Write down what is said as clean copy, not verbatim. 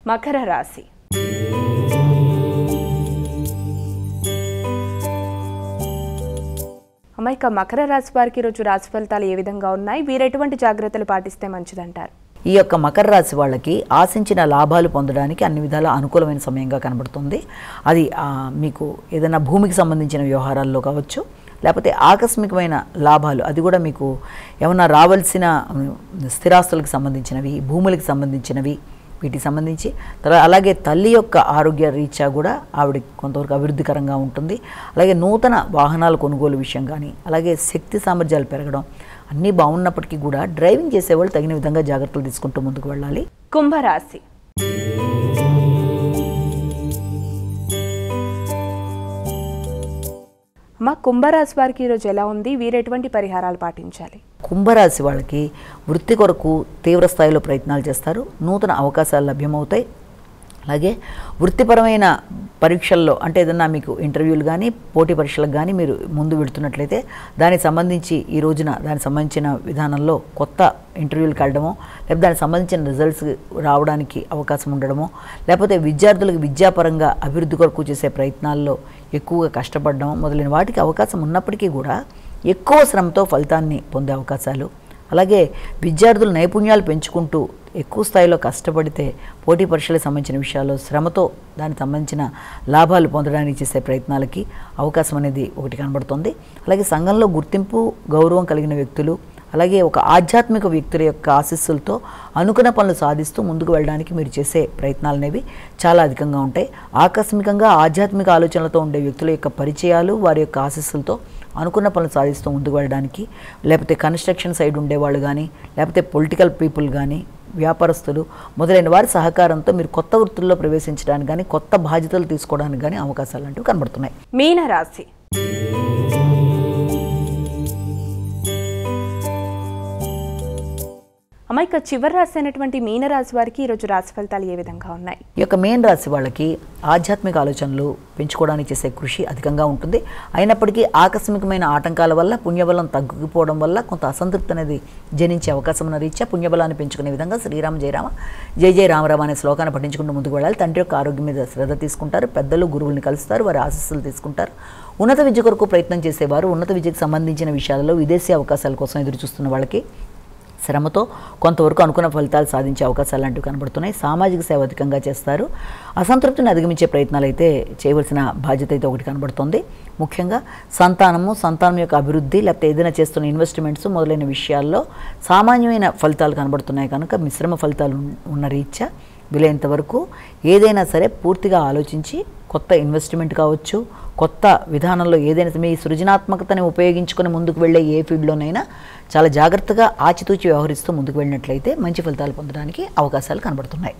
మకర రాశి. అమ్మాయిక మకర రాశి వారికి ఈరోజు రాశి ఫలితాలు ఏ విధంగా ఉన్నాయి, వీరు ఎటువంటి జాగ్రత్తలు పాటిస్తే మంచిదంటారు? ఈ యొక్క మకర రాశి వాళ్ళకి ఆశించిన లాభాలు పొందడానికి అన్ని విధాల అనుకూలమైన సమయంగా కనబడుతుంది. అది మీకు ఏదైనా భూమికి సంబంధించిన వ్యవహారాల్లో కావచ్చు, లేకపోతే ఆకస్మికమైన లాభాలు, అది కూడా మీకు ఏమన్నా రావాల్సిన స్థిరాస్తులకు సంబంధించినవి, భూములకు సంబంధించినవి, వీటికి సంబంధించి అలాగే తల్లి యొక్క ఆరోగ్య రీత్యా కూడా ఆవిడ కొంతవరకు అభివృద్ధికరంగా ఉంటుంది. అలాగే నూతన వాహనాల కొనుగోలు విషయం కానీ, అలాగే శక్తి సామర్థ్యాలు పెరగడం అన్నీ బాగున్నప్పటికీ కూడా డ్రైవింగ్ చేసేవాళ్ళు తగిన విధంగా జాగ్రత్తలు తీసుకుంటూ ముందుకు వెళ్ళాలి. కుంభరాశి. అమ్మ, కుంభరాశి వారికి ఈరోజు ఎలా ఉంది, వీరు ఎటువంటి పరిహారాలు పాటించాలి? కుంభరాశి వాళ్ళకి వృత్తి కొరకు తీవ్ర స్థాయిలో ప్రయత్నాలు చేస్తారు, నూతన అవకాశాలు లభ్యమవుతాయి. అలాగే వృత్తిపరమైన పరీక్షల్లో అంటే ఏదన్నా మీకు ఇంటర్వ్యూలు కానీ పోటీ పరీక్షలకు కానీ మీరు ముందు వెళుతున్నట్లయితే దానికి సంబంధించి ఈ రోజున దానికి సంబంధించిన విధానంలో కొత్త ఇంటర్వ్యూలకు వెళ్ళడమో, లేకపోతే దానికి సంబంధించిన రిజల్ట్స్ రావడానికి అవకాశం ఉండడమో, లేకపోతే విద్యార్థులకు విద్యాపరంగా అభివృద్ధి కొరకు చేసే ప్రయత్నాల్లో ఎక్కువగా కష్టపడడం మొదలైన వాటికి అవకాశం ఉన్నప్పటికీ కూడా ఎక్కువ శ్రమతో ఫలితాన్ని పొందే అవకాశాలు, అలాగే విద్యార్థుల నైపుణ్యాలు పెంచుకుంటూ ఎక్కువ స్థాయిలో కష్టపడితే పోటీ పరీక్షలకు సంబంధించిన విషయాల్లో శ్రమతో దానికి సంబంధించిన లాభాలు పొందడానికి చేసే ప్రయత్నాలకి అవకాశం అనేది ఒకటి కనబడుతుంది. అలాగే సంఘంలో గుర్తింపు గౌరవం కలిగిన వ్యక్తులు, అలాగే ఒక ఆధ్యాత్మిక వ్యక్తుల యొక్క ఆశీస్సులతో అనుకున్న పనులు సాధిస్తూ ముందుకు వెళ్ళడానికి మీరు చేసే ప్రయత్నాలు అనేవి చాలా అధికంగా ఉంటాయి. ఆకస్మికంగా ఆధ్యాత్మిక ఆలోచనలతో ఉండే వ్యక్తుల యొక్క పరిచయాలు, వారి యొక్క ఆశీస్సులతో అనుకున్న పనులు సాధిస్తూ ముందుకు వెళ్ళడానికి, లేకపోతే కన్స్ట్రక్షన్ సైడ్ ఉండేవాళ్ళు కానీ, లేకపోతే పొలిటికల్ పీపుల్ కానీ, వ్యాపారస్తులు మొదలైన వారి సహకారంతో మీరు కొత్త వృత్తుల్లో ప్రవేశించడానికి కానీ, కొత్త బాధ్యతలు తీసుకోవడానికి కానీ అవకాశాలు అంటూ కనబడుతున్నాయి. మీనరాశి. అమ్మాయిక చివరి రాశి అయినటువంటి మీనరాశి వారికి ఈరోజు రాశి ఫలితాలు ఏ విధంగా ఉన్నాయి? ఈ యొక్క మీన రాశి వాళ్ళకి ఆధ్యాత్మిక ఆలోచనలు పెంచుకోవడానికి చేసే కృషి అధికంగా ఉంటుంది. అయినప్పటికీ ఆకస్మికమైన ఆటంకాల వల్ల పుణ్యబలం తగ్గిపోవడం వల్ల కొంత అసంతృప్తి అనేది జనించే అవకాశం ఉన్న రీత్యా పుణ్యబలాన్ని పెంచుకునే విధంగా శ్రీరామ జయరామ జయ జయ రామరామ అనే శ్లోకాన్ని పఠించుకుంటూ ముందుకు వెళ్ళాలి. తండ్రి యొక్క ఆరోగ్యం మీద శ్రద్ధ తీసుకుంటారు, పెద్దలు గురువుల్ని కలుస్తారు, వారి ఆశీస్సులు తీసుకుంటారు. ఉన్నత విద్య కొరకు ప్రయత్నం చేసేవారు, ఉన్నత విద్యకు సంబంధించిన విషయాలలో విదేశీ అవకాశాల కోసం ఎదురు చూస్తున్న వాళ్ళకి శ్రమతో కొంతవరకు అనుకున్న ఫలితాలు సాధించే అవకాశాలు లాంటివి కనబడుతున్నాయి. సామాజిక సేవ అధికంగా చేస్తారు. అసంతృప్తిని అధిగమించే ప్రయత్నాలు అయితే చేయవలసిన బాధ్యత అయితే ఒకటి కనబడుతుంది. ముఖ్యంగా సంతానం యొక్క అభివృద్ధి, లేకపోతే ఏదైనా చేస్తున్న ఇన్వెస్ట్మెంట్స్ మొదలైన విషయాల్లో సామాన్యమైన ఫలితాలు కనబడుతున్నాయి కనుక మిశ్రమ ఫలితాలు ఉన్న రీత్యా వీలైనంత వరకు ఏదైనా సరే పూర్తిగా ఆలోచించి కొత్త ఇన్వెస్ట్మెంట్ కావచ్చు, కొత్త విధానంలో ఏదైనా మీ సృజనాత్మకతని ఉపయోగించుకొని ముందుకు వెళ్ళే ఏ ఫీల్డ్లోనైనా చాలా జాగ్రత్తగా ఆచితూచి వ్యవహరిస్తూ ముందుకు వెళ్ళినట్లయితే మంచి ఫలితాలు పొందడానికి అవకాశాలు కనబడుతున్నాయి.